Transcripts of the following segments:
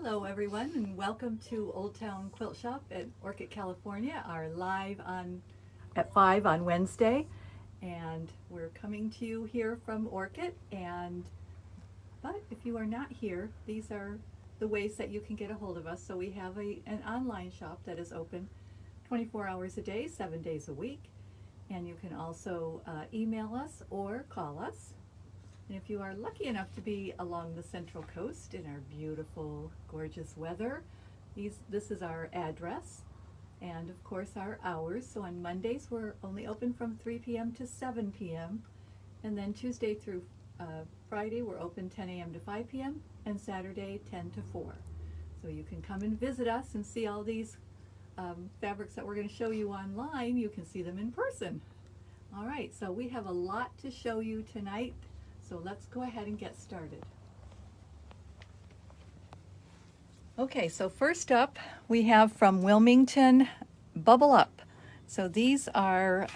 Hello everyone and welcome to Old Town Quilt Shop at Orchid, California. Our live on at 5 on Wednesday, and we're coming to you here from Orchid. But if you are not here, these are the ways that you can get a hold of us. So we have an online shop that is open 24 hours a day, 7 days a week, and you can also email us or call us. And if you are lucky enough to be along the Central Coast in our beautiful, gorgeous weather, this is our address and, of course, our hours. So on Mondays, we're only open from 3 p.m. to 7 p.m. And then Tuesday through Friday, we're open 10 a.m. to 5 p.m. and Saturday 10 to 4. So you can come and visit us and see all these fabrics that we're going to show you online. You can see them in person. All right, so we have a lot to show you tonight. So let's go ahead and get started. Okay, so first up we have from Wilmington, Bubble Up. So these are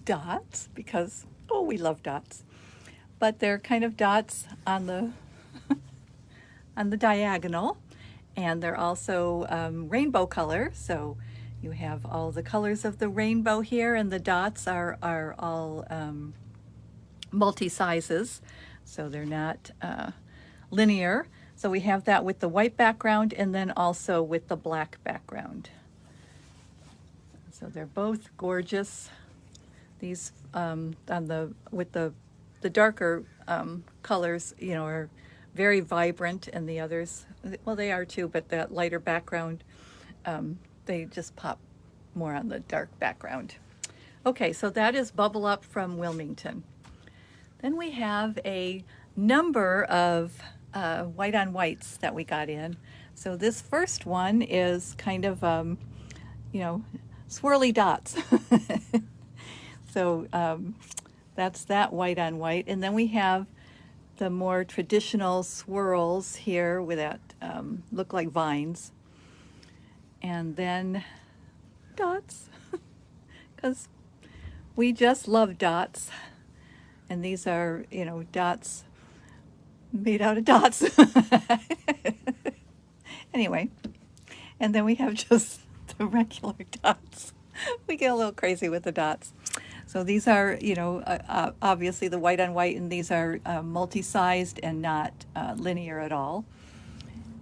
dots because, oh, we love dots. But they're kind of dots on the on the diagonal, and they're also rainbow color. So you have all the colors of the rainbow here, and the dots are all multi-sizes, so they're not linear. So we have that with the white background and then also with the black background. So they're both gorgeous. These with the darker colors, you know, are very vibrant, and the others, well, they are too, but that lighter background, they just pop more on the dark background. Okay, so that is Bubble Up from Wilmington. Then we have a number of white on whites that we got in. So this first one is kind of, swirly dots. So that's that white on white. And then we have the more traditional swirls here with that look like vines. And then dots, because we just love dots. And these are, dots made out of dots. Anyway, and then we have just the regular dots. We get a little crazy with the dots. So these are, obviously the white on white, and these are multi-sized and not linear at all.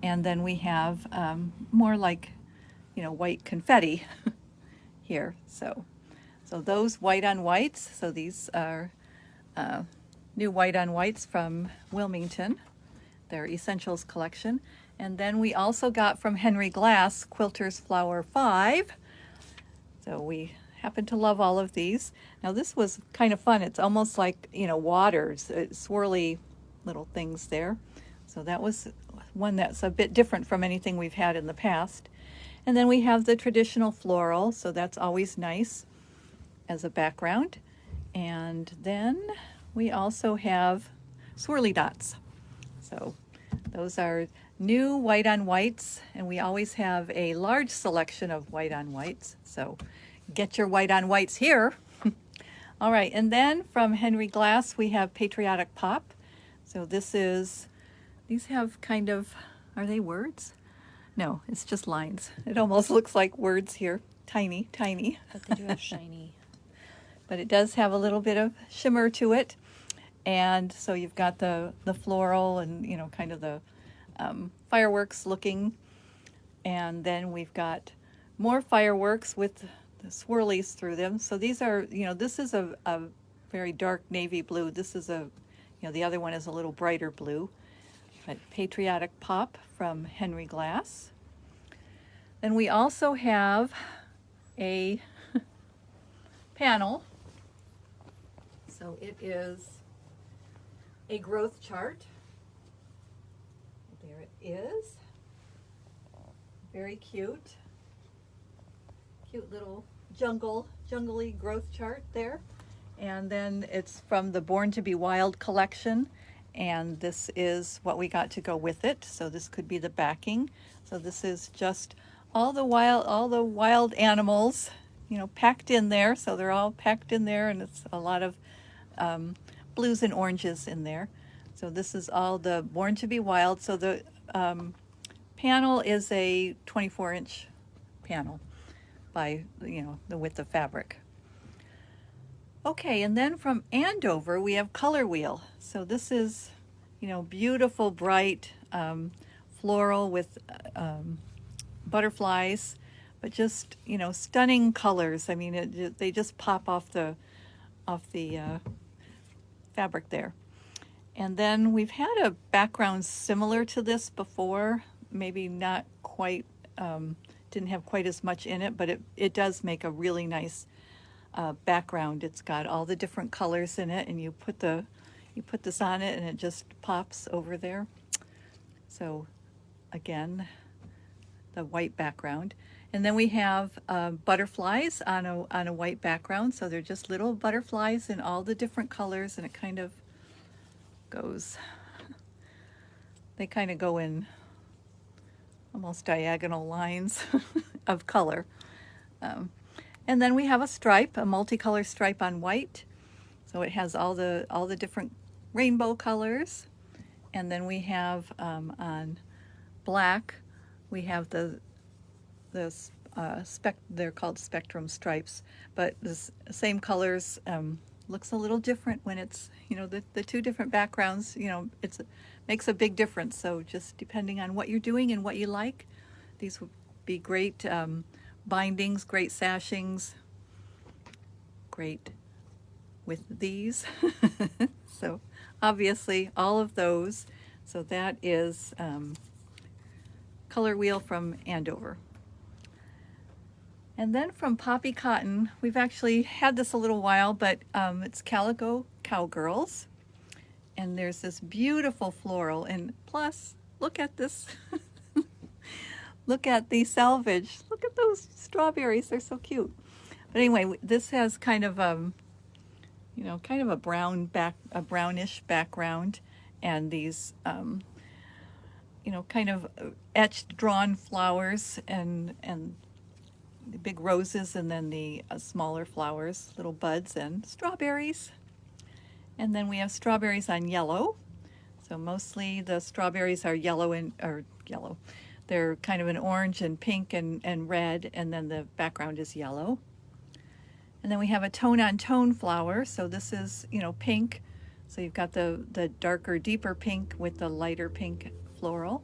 And then we have more like, white confetti here. So those white on whites, so these are new white on whites from Wilmington, their Essentials collection. And then we also got from Henry Glass Quilters Flower 5. So we happen to love all of these. Now this was kind of fun. It's almost like, waters, swirly little things there. So that was one that's a bit different from anything we've had in the past. And then we have the traditional floral, so that's always nice as a background. And then we also have swirly dots. So those are new white on whites, and we always have a large selection of white on whites. So get your white on whites here. All right, and then from Henry Glass, we have Patriotic Pop. So these have kind of, are they words? No, it's just lines. It almost looks like words here, tiny, tiny. But they do have shiny. But it does have a little bit of shimmer to it. And so you've got the floral and, kind of the fireworks looking. And then we've got more fireworks with the swirlies through them. So these are, this is a very dark navy blue. This is the other one is a little brighter blue. But Patriotic Pop from Henry Glass. Then we also have a panel. So it is a growth chart. There it is. Very cute. Cute little jungly growth chart there. And then it's from the Born to be Wild collection. And this is what we got to go with it. So this could be the backing. So this is just all the wild animals, packed in there. So they're all packed in there, and it's a lot of blues and oranges in there. So this is all the Born to be Wild. So panel is a 24-inch panel by, the width of fabric. Okay, and then from Andover, we have Color Wheel. So this is, beautiful, bright, floral with butterflies, but just, stunning colors. I mean, they just pop off the fabric there. And then we've had a background similar to this before, maybe not quite, didn't have quite as much in it, but it does make a really nice background. It's got all the different colors in it, and you put this on it and it just pops over there. So again, the white background. And then we have butterflies on a white background. So they're just little butterflies in all the different colors, and it kind of goes, they kind of go in almost diagonal lines of color. And then we have a stripe, a multicolor stripe on white. So it has all the different rainbow colors. And then we have on black, we have they're called spectrum stripes, but the same colors. Looks a little different when it's, the two different backgrounds, makes a big difference. So just depending on what you're doing and what you like, these would be great bindings, great sashings, great with these. So obviously all of those. So that is Color Wheel from Andover. And then from Poppy Cotton, we've actually had this a little while, but it's Calico Cowgirls. And there's this beautiful floral, and plus, look at this. Look at the salvage. Look at those strawberries, they're so cute. But anyway, this has kind of kind of a brownish background, and these kind of etched, drawn flowers, and the big roses, and then the smaller flowers, little buds, and strawberries. And then we have strawberries on yellow. So mostly the strawberries are yellow. They're kind of an orange and pink and red, and then the background is yellow. And then we have a tone-on-tone flower. So this is, pink. So you've got the darker, deeper pink with the lighter pink floral.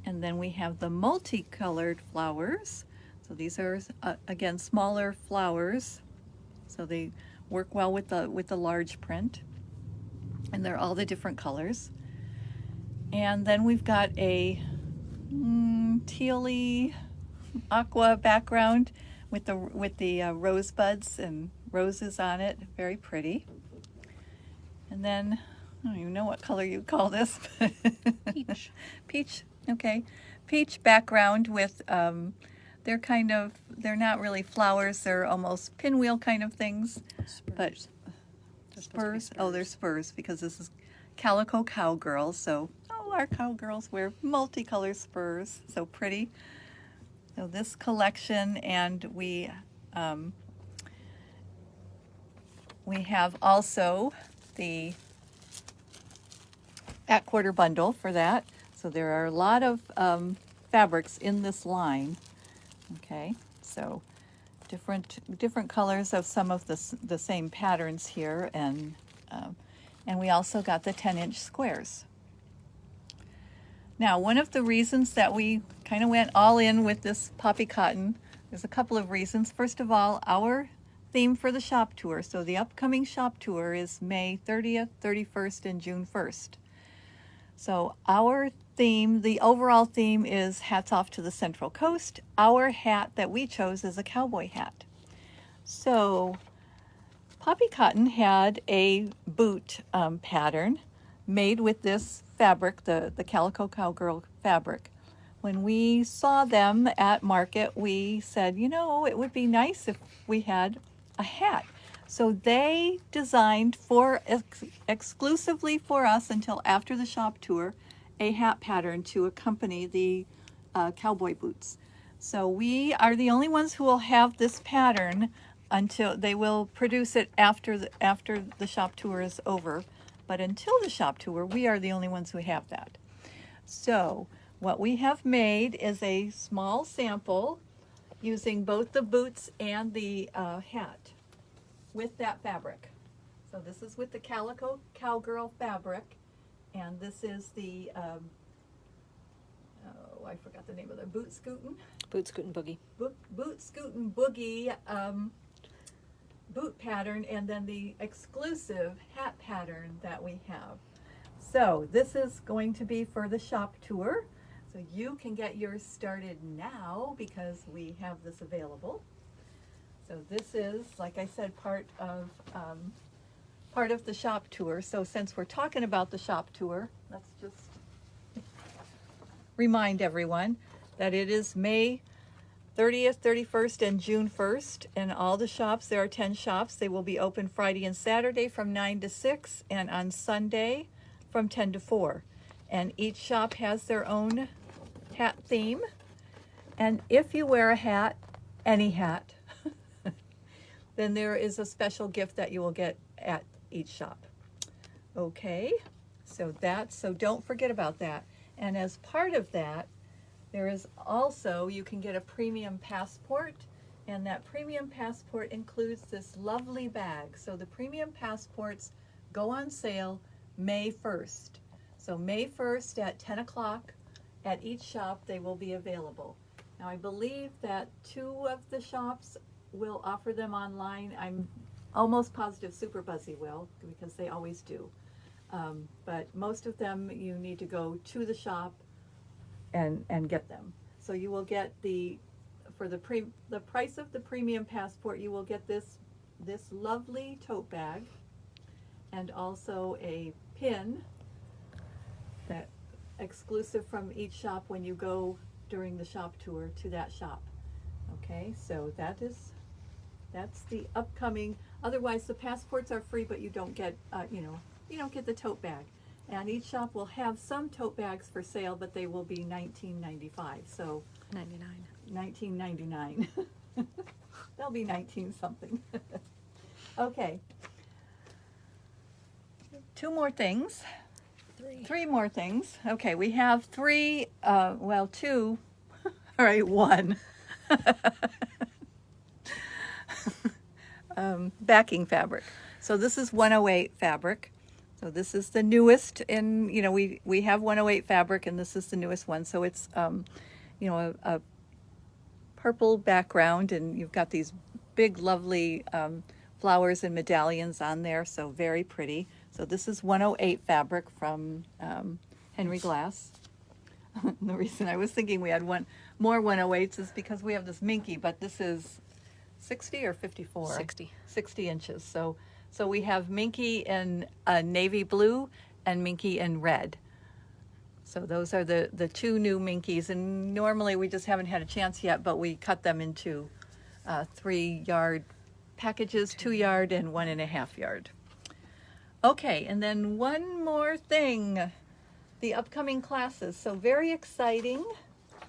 And then we have the multicolored flowers. So these are, again, smaller flowers. So they work well with the large print. And they're all the different colors. And then we've got a tealy aqua background with the rosebuds and roses on it. Very pretty. And then, I don't even know what color you call this. Peach. Peach, okay. Peach background with, they're not really flowers, they're almost pinwheel kind of things. Spurs. But spurs? Oh, they're spurs, because this is Calico Cowgirls. So, our cowgirls wear multicolored spurs. So pretty. So this collection, and we have also the at-quarter bundle for that. So there are a lot of fabrics in this line. Okay, so different colors of some of the same patterns here, and we also got the 10-inch squares. Now, one of the reasons that we kind of went all in with this Poppy Cotton, there's a couple of reasons. First of all, our theme for the shop tour. So the upcoming shop tour is May 30th, 31st, and June 1st. So our theme, the overall theme, is Hats Off to the Central Coast. Our hat that we chose is a cowboy hat. So Poppy Cotton had a boot pattern made with this fabric, the Calico Cowgirl fabric. When we saw them at market, we said, it would be nice if we had a hat. So they designed exclusively for us until after the shop tour, a hat pattern to accompany the cowboy boots. So we are the only ones who will have this pattern until they will produce it after the shop tour is over. But until the shop tour, we are the only ones who have that. So what we have made is a small sample using both the boots and the hat with that fabric. So this is with the Calico Cowgirl fabric, and this is the, oh, I forgot the name of the Boot Scootin' Boogie. Boot Scootin' Boogie boot pattern, and then the exclusive hat pattern that we have. So this is going to be for the shop tour. So you can get yours started now because we have this available. So this is, like I said, part of the shop tour. So since we're talking about the shop tour, let's just remind everyone that it is May 30th, 31st, and June 1st. And all the shops, there are 10 shops. They will be open Friday and Saturday from 9 to 6, and on Sunday from 10 to 4. And each shop has their own hat theme. And if you wear a hat, any hat, then there is a special gift that you will get at each shop. Okay, so don't forget about that. And as part of that, there is also, you can get a premium passport, and that premium passport includes this lovely bag. So the premium passports go on sale May 1st. So May 1st at 10 o'clock at each shop, they will be available. Now I believe that 2 of the shops will offer them online. I'm almost positive Super Buzzy will, because they always do. But most of them, you need to go to the shop and get them. So you will get for the price of the premium passport, you will get this lovely tote bag, and also a pin that exclusive from each shop when you go during the shop tour to that shop. Okay, so that's the upcoming. Otherwise, the passports are free, but you don't get you don't get the tote bag. And each shop will have some tote bags for sale, but they will be $19.95. So $19.99. They'll be 19 something. Okay. 2 more things. 3 more things. Okay, we have 3, 2. All right, 1. Backing fabric. So this is 108 fabric. So this is the newest, and we have 108 fabric, and this is the newest one. So it's a purple background, and you've got these big lovely flowers and medallions on there, so very pretty. So this is 108 fabric from Henry Glass. The reason I was thinking we had more 108s is because we have this minky, but this is 60 or 54? 60 inches. So we have minky in navy blue and minky in red. So those are the 2 new minkies, and normally we just haven't had a chance yet, but we cut them into 3-yard packages, 2-yard and 1.5 yard. Okay, and then one more thing, the upcoming classes. So very exciting.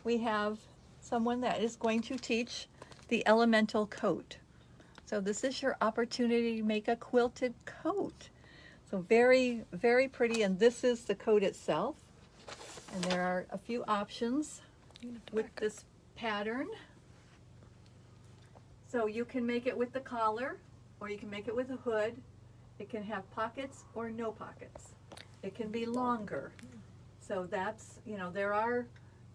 We have someone that is going to teach the elemental coat. So this is your opportunity to make a quilted coat. So very, very pretty, and this is the coat itself. And there are a few options with this pattern. So you can make it with the collar, or you can make it with a hood. It can have pockets or no pockets. It can be longer. So that's, there are,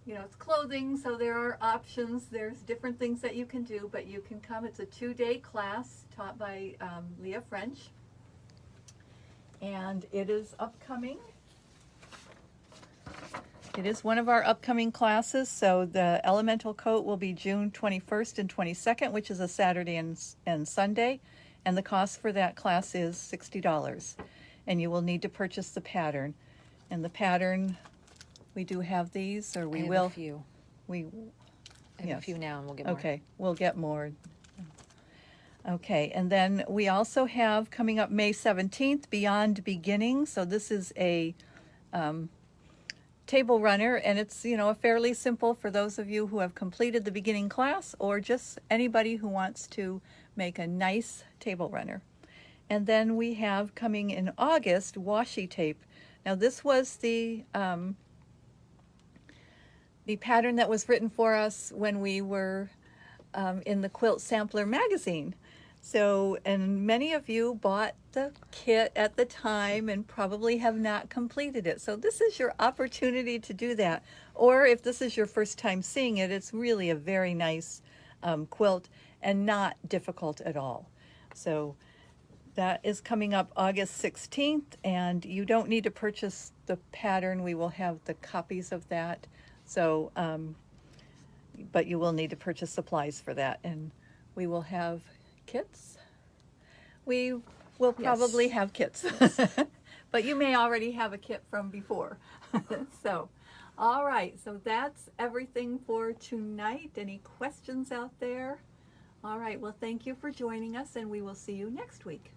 it's clothing, so there are options. There's different things that you can do, but you can come. It's a 2-day class taught by Leah French. And it is upcoming. It is one of our upcoming classes. So the elemental coat will be June 21st and 22nd, which is a Saturday and Sunday. And the cost for that class is $60. And you will need to purchase the pattern. And the pattern, we do have these, or we will. A few. I have a few now, and we'll get more. Okay, we'll get more. Okay, and then we also have coming up May 17th, Beyond Beginning. So this is a table runner, and it's a fairly simple for those of you who have completed the beginning class, or just anybody who wants to make a nice table runner. And then we have coming in August, washi tape. Now this was the the pattern that was written for us when we were in the Quilt Sampler magazine. So, and many of you bought the kit at the time and probably have not completed it. So this is your opportunity to do that. Or if this is your first time seeing it, it's really a very nice quilt and not difficult at all. So that is coming up August 16th, and you don't need to purchase the pattern. We will have the copies of that. So, but you will need to purchase supplies for that, and we will have kits. We will probably have kits, but you may already have a kit from before. So, all right, so that's everything for tonight. Any questions out there? All right, well, thank you for joining us, and we will see you next week.